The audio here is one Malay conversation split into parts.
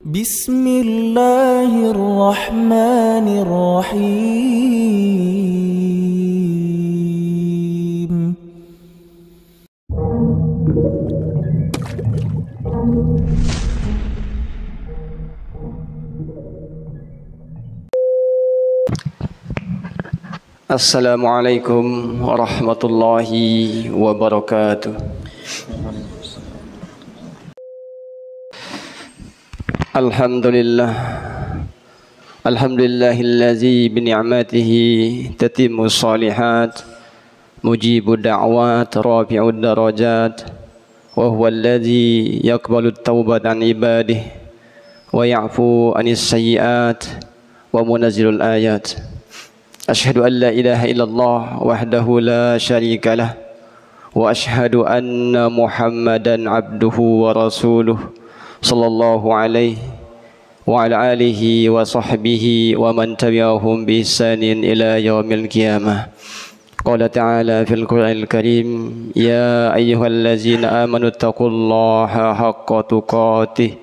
Bismillahirrahmanirrahim. Assalamualaikum warahmatullahi wabarakatuh. Alhamdulillahillazi bini'matihi tatimmu shalihat, mujibu da'wat, rafi'ud darajat, wa huwa allazi yaqbalu at-taubat an ibadihi wa ya'fu anis sayyi'at wa munazzilul ayat. Ashhadu an la ilaha illallah wahdahu la syarika lah, wa ashhadu anna Muhammadan abduhu wa rasuluh sallallahu alaihi wa ala alihi wa sahbihi wa man tabi'ahum bi ihsanin ila yaumil qiyamah. Qala ta'ala fil Qur'anil Karim, ya ayyuhallazina amanu taqullaha haqqa tuqatih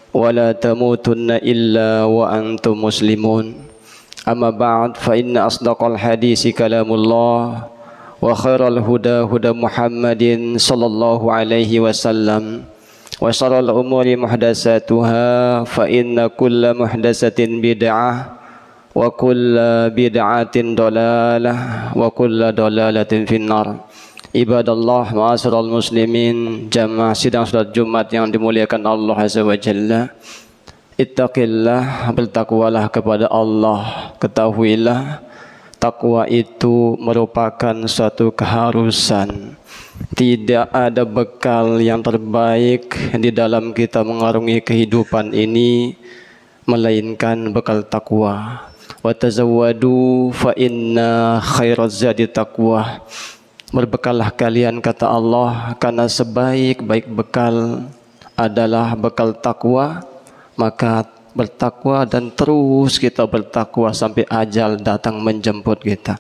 wa la tamutunna illa wa antum muslimun. Amma ba'd, fa inna asdaqal hadisi kalamullah wa khairal huda huda Muhammadin sallallahu alaihi wasallam wa syarrul umuri muhdatsatuha fa inna kulla muhdatsatin bid'ah wa kulla bid'atin dalalah wa kulla dalalatin finnar. Ibadallah, ma'asyiral muslimin, jamaah sidang salat Jumat yang dimuliakan Allah Azza wa Jalla. Ittaqillah, bertakwalah kepada Allah. Ketahuilah, takwa itu merupakan suatu keharusan. Tidak ada bekal yang terbaik di dalam kita mengarungi kehidupan ini melainkan bekal takwa. Wa tazawwadu fa inna khairaz zadi taqwa. Berbekallah kalian, kata Allah, karena sebaik-baik bekal adalah bekal takwa. Maka bertakwa dan terus kita bertakwa sampai ajal datang menjemput kita.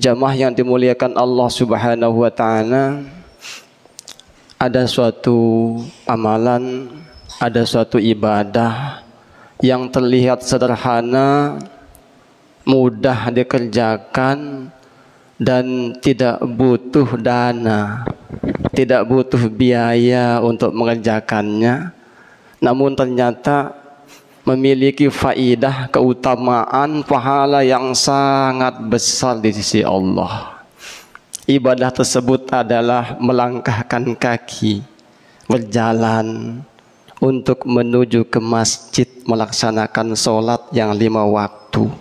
Jamaah yang dimuliakan Allah Subhanahu wa taala, ada suatu amalan, ada suatu ibadah yang terlihat sederhana, mudah dikerjakan dan tidak butuh dana, tidak butuh biaya untuk mengerjakannya. Namun ternyata memiliki faidah, keutamaan, pahala yang sangat besar di sisi Allah. Ibadah tersebut adalah melangkahkan kaki, berjalan untuk menuju ke masjid melaksanakan sholat yang 5 waktu.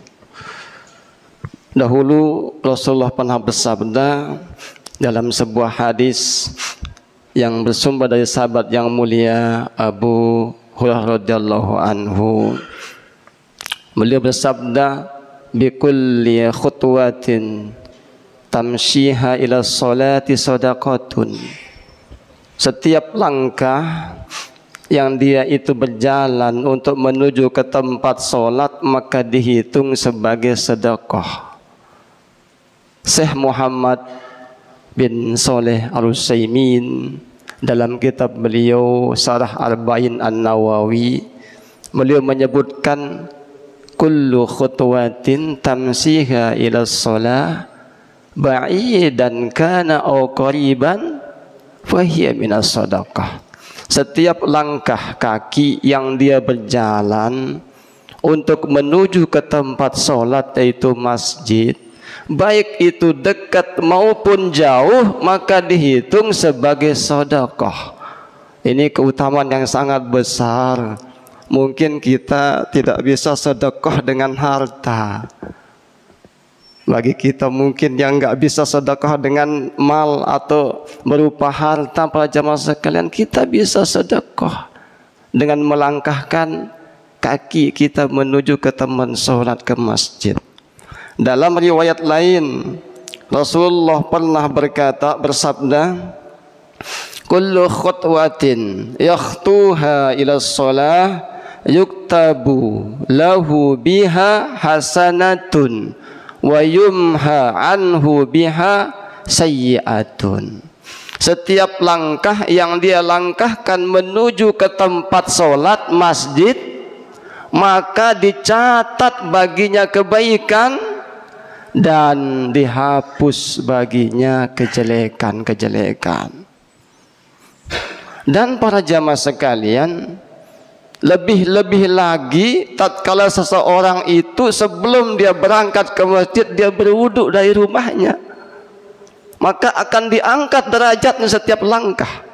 Dahulu Rasulullah pernah bersabda dalam sebuah hadis yang bersumber dari sahabat yang mulia Abu Hurairah radhiyallahu anhu. Beliau bersabda, bi kulli khutwatin tamshiha ila sholati sadaqatun. Setiap langkah yang dia itu berjalan untuk menuju ke tempat sholat maka dihitung sebagai sedekah. Syekh Muhammad bin Shalih Al-Utsaimin dalam kitab beliau Syarah Arba'in An-Nawawi, beliau menyebutkan kullu khutwatin tamsiha ila shalah ba'idan kana aw qariban fahiya minas sadaqah. Setiap langkah kaki yang dia berjalan untuk menuju ke tempat sholat yaitu masjid, baik itu dekat maupun jauh, maka dihitung sebagai sedekah. Ini keutamaan yang sangat besar. Mungkin kita tidak bisa sedekah dengan harta. Bagi kita mungkin yang nggak bisa sedekah dengan mal atau berupa harta, para jamaah sekalian, kita bisa sedekah dengan melangkahkan kaki kita menuju ke tempat sholat, ke masjid. Dalam riwayat lain, Rasulullah pernah bersabda, kullu khutwatin yakhtuha ila shalah yuktabu lahu biha hasanatun wa yumha anhu biha sayyi'atun. Setiap langkah yang dia langkahkan menuju ke tempat sholat masjid, maka dicatat baginya kebaikan dan dihapus baginya kejelekan-kejelekan. Dan para jamaah sekalian, lebih-lebih lagi tatkala seseorang itu sebelum dia berangkat ke masjid dia berwudu dari rumahnya, maka akan diangkat derajatnya setiap langkah.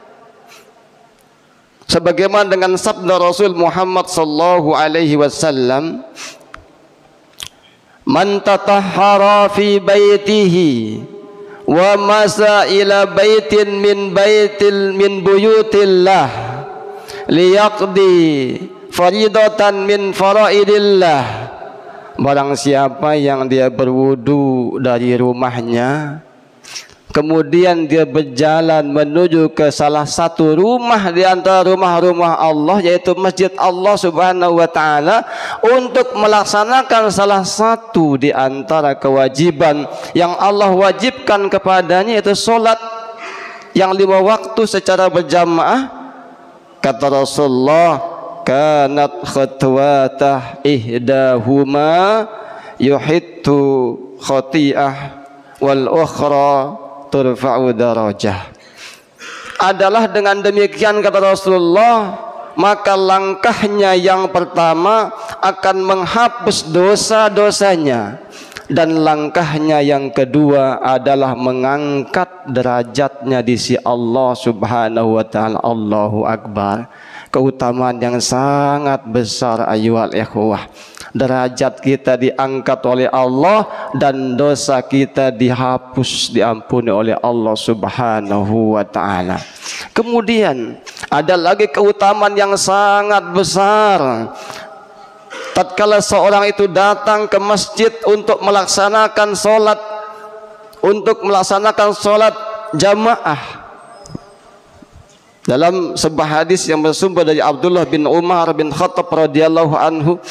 Sebagaimana dengan sabda Rasul Muhammad sallallahu alaihi wasallam, "Man tatahhara fi baitihi wa masa ila baitin min buyutillah liyaqdi faridatan min faraidillah." Barang siapa yang dia berwudu dari rumahnya, kemudian dia berjalan menuju ke salah satu rumah di antara rumah-rumah Allah, yaitu masjid Allah Subhanahu wa taala, untuk melaksanakan salah satu di antara kewajiban yang Allah wajibkan kepadanya, yaitu salat yang 5 waktu secara berjamaah. Kata Rasulullah, kanat khatwatah ihdahuma yuhittu khati'ah wal ukhra turfa'u darajah. Adalah dengan demikian, kata Rasulullah, maka langkahnya yang pertama akan menghapus dosa-dosanya, dan langkahnya yang kedua adalah mengangkat derajatnya di sisi Allah Subhanahu wa taala. Allahu akbar. Keutamaan yang sangat besar ayyuhal ikhwah. Derajat kita diangkat oleh Allah dan dosa kita dihapus, diampuni oleh Allah Subhanahu wa taala. Kemudian ada lagi keutamaan yang sangat besar. Tatkala seorang itu datang ke masjid untuk melaksanakan salat jamaah. Dalam sebuah hadis yang bersumber dari Abdullah bin Umar bin Khattab radhiyallahu anhu,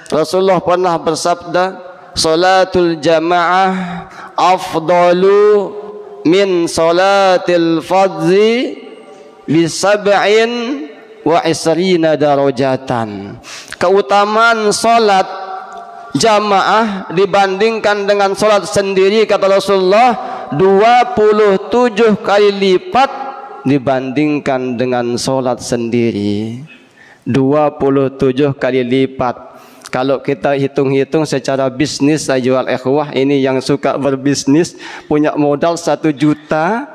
Rasulullah pernah bersabda, "Salatul jamaah afdalu min salatil fardhi bi sab'in wa isrina darajatan." Keutamaan salat jamaah dibandingkan dengan salat sendiri, kata Rasulullah, 27 kali lipat dibandingkan dengan salat sendiri. 27 kali lipat. Kalau kita hitung-hitung secara bisnis, ayyuhal ikhwah, ini yang suka berbisnis, punya modal 1 juta,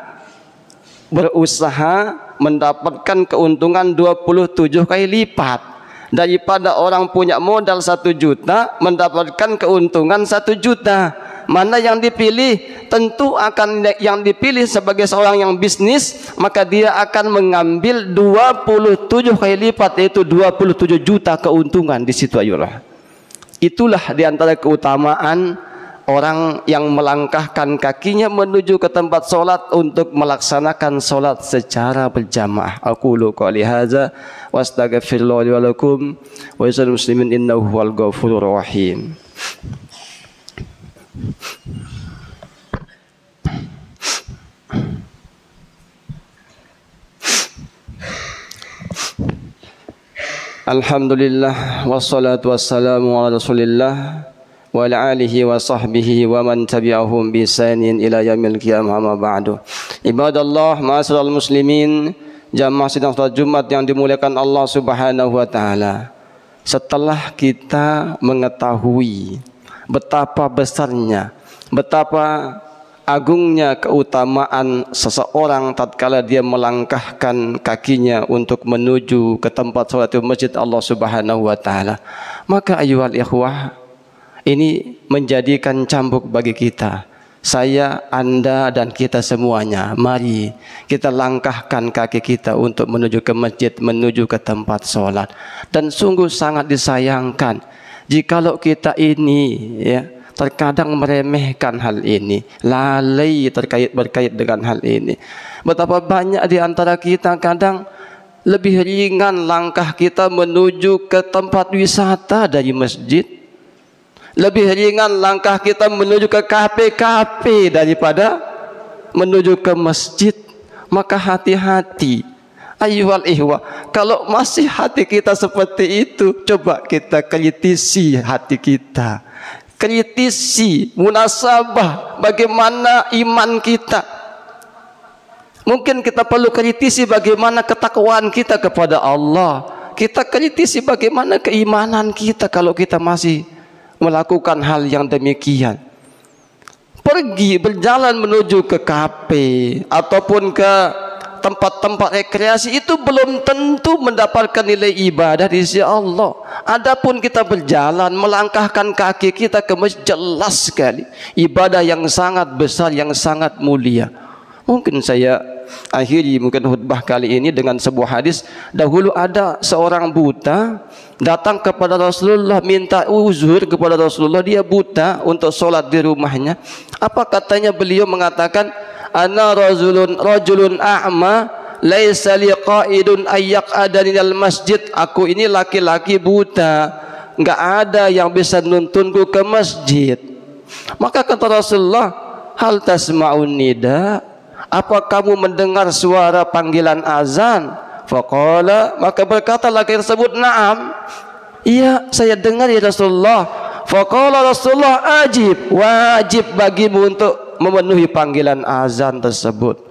berusaha mendapatkan keuntungan 27 kali lipat, daripada orang punya modal 1 juta mendapatkan keuntungan 1 juta. Mana yang dipilih? Tentu akan yang dipilih sebagai seorang yang bisnis, maka dia akan mengambil 27 kali lipat, yaitu 27 juta keuntungan di situ ayolah. Itulah di antara keutamaan orang yang melangkahkan kakinya menuju ke tempat solat untuk melaksanakan solat secara berjamaah. Aqulu qouli hadza wa astaghfirullah li wa lakum wa lisal muslimin innahu huwal ghafurur rahim. Alhamdulillah wassalatu wassalamu ala Rasulillah wa ala alihi wa sahbihi wa man tabi'ahum bi ihsanin ila yaumil qiyamah, amma ba'du. Ibadallah, ma'asyiral muslimin, jamaah sidang salat Jumat yang dimuliakan Allah Subhanahu wa taala. Setelah kita mengetahui betapa besarnya, betapa agungnya keutamaan seseorang tatkala dia melangkahkan kakinya untuk menuju ke tempat salat di masjid Allah Subhanahu wa taala, maka ayyuhal ikhwah, ini menjadikan cambuk bagi kita. Saya, Anda, dan kita semuanya, mari kita langkahkan kaki kita untuk menuju ke masjid, menuju ke tempat salat. Dan sungguh sangat disayangkan jikalau kita ini terkadang meremehkan hal ini, lalai berkait dengan hal ini. Betapa banyak di antara kita kadang lebih ringan langkah kita menuju ke tempat wisata dari masjid, lebih ringan langkah kita menuju ke kafe-kafe daripada menuju ke masjid. Maka hati-hati, Ayyuhal ihwa, kalau masih hati kita seperti itu, coba kita kritisi hati kita. Kritisi munasabah bagaimana iman kita. Mungkin kita perlu kritisi bagaimana ketakwaan kita kepada Allah. Kita kritisi bagaimana keimanan kita kalau kita masih melakukan hal yang demikian. Pergi berjalan menuju ke kafe ataupun ke tempat-tempat rekreasi itu belum tentu mendapatkan nilai ibadah di sisi Allah. Adapun kita berjalan melangkahkan kaki kita ke masjid, jelas sekali ibadah yang sangat besar, yang sangat mulia. Mungkin saya akhiri mungkin khutbah kali ini dengan sebuah hadis. Dahulu ada seorang buta datang kepada Rasulullah, minta uzur kepada Rasulullah, dia buta untuk sholat di rumahnya. Apa katanya? Beliau mengatakan, ana rajulun a'ma laisa liqaidun ayyaqadani al masjid. Aku ini laki-laki buta, enggak ada yang bisa nuntunku ke masjid. Maka kata Rasulullah, hal tasma'un nida, apa kamu mendengar suara panggilan azan? Faqala, maka berkata laki tersebut, na'am, iya saya dengar ya Rasulullah. Faqala Rasulullah, ajib, wajib bagimu untuk memenuhi panggilan azan tersebut.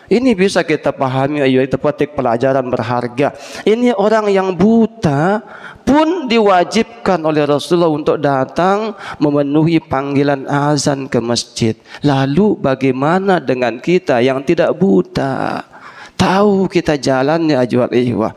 Ini bisa kita pahami, ayo itu petik pelajaran berharga. Ini orang yang buta pun diwajibkan oleh Rasulullah untuk datang memenuhi panggilan azan ke masjid. Lalu bagaimana dengan kita yang tidak buta? Tahu kita jalannya, ajual ihwah.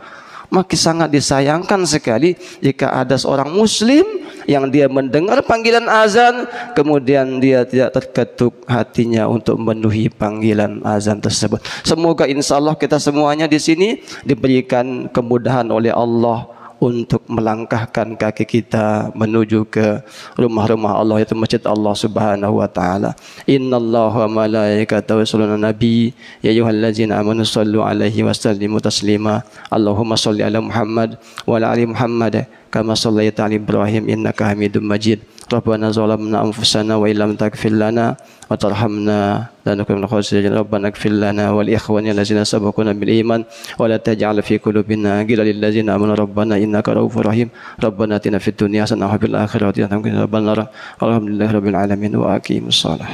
Maka sangat disayangkan sekali jika ada seorang muslim yang dia mendengar panggilan azan, kemudian dia tidak terketuk hatinya untuk memenuhi panggilan azan tersebut. Semoga insya Allah kita semuanya di sini diberikan kemudahan oleh Allah untuk melangkahkan kaki kita menuju ke rumah-rumah Allah, yaitu masjid Allah Subhanahu wa taala. Innallaha wa malaikatahu yusholluna 'alan nabi ya ayyuhallazina amanu shallu 'alaihi wa sallimu taslima. Allahumma shalli 'ala Muhammad wa 'ala ali Muhammad kama shallaita 'ala Ibrahim innaka Hamidum Majid. Rabbana zalamna anfusana wa illam taghfir lana wa tarhamna lanakunanna minal khasirin. Rabbana ighfir lana wa li ikhwanina allazina sabaquna bil iman wa la taj'al fi qulubina ghillan lil ladzina amanu rabbana innaka ra'ufur rahim. Rabbana atina fid dunya hasanah wa fil akhirati hasanah wa qina adzabannar. Alhamdulillahi rabbil alamin wa aqimus shalah.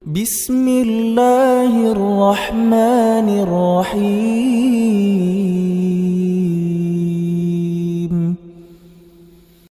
Bismillahirrahmanirrahim.